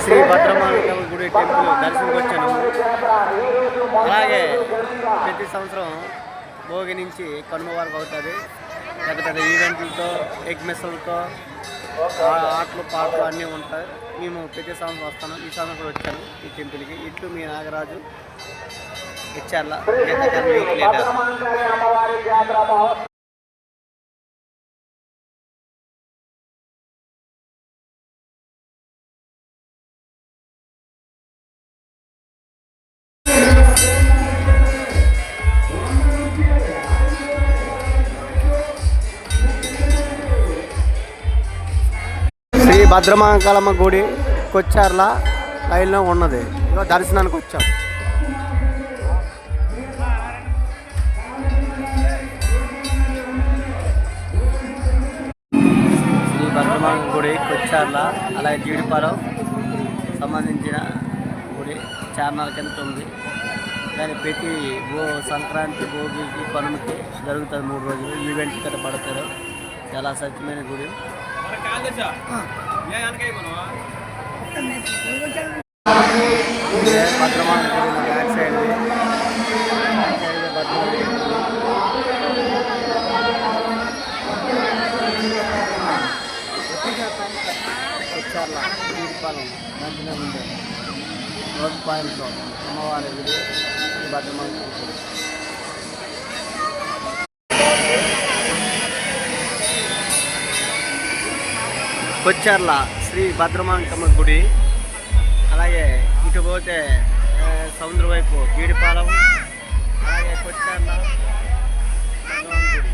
శ్రీ భద్రమాంకమ్మ గుడి టెంపుల్ దర్శనకు వచ్చాను. అలాగే ప్రతి సంవత్సరం భోగి నుంచి కనుమ వరకు అవుతుంది. పెద్ద పెద్ద ఈవెంట్లతో ఎగ్ మెస్సులతో ఆటలు పాటలు అన్నీ ఉంటాయి. మేము ప్రతి సంవత్సరం వస్తాను. ఈ సంవత్సరం కూడా వచ్చాను ఈ టెంపుల్కి. ఇట్లు మీ నాగరాజు ఇచ్చార్ల. శ్రీ భద్రమాంకాలమ్మ గుడి కొచ్చార్ల లైన్లో ఉన్నది. దర్శనానికి వచ్చాం. శ్రీ భద్రమాంక గుడి కొచ్చార్ల, అలాగే జీడిపాలెం సంబంధించిన గుడి చార్నాల కింద ఉంది. దాని ప్రతి సంక్రాంతి, భోగికి, కనుమకి జరుగుతుంది. 3 రోజులు ఈవెంట్ కదా పడతారు. చాలా స్వచ్ఛమైన గుడి. భద్రమాంక గుడి బ్యాక్ సైడ్ వచ్చార్ల జీడిపాలెం మంచిగా ఉంది. రోడ్ పాయింట్లో అమ్మవారి గుడి భద్రమాంక గుడి. కొచ్చార్ల శ్రీ భద్రమాంకమ్మ గుడి. అలాగే ఇటు పోతే సముద్రం వైపు జీడిపాలెం, అలాగే కొచ్చార్ల గుడి.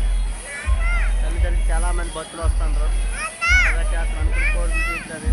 తల్లిదండ్రులు చాలామంది భక్తులు వస్తుంటారు. అలాగే అక్కడ అనుకుని కోరికలు తీర్చారు.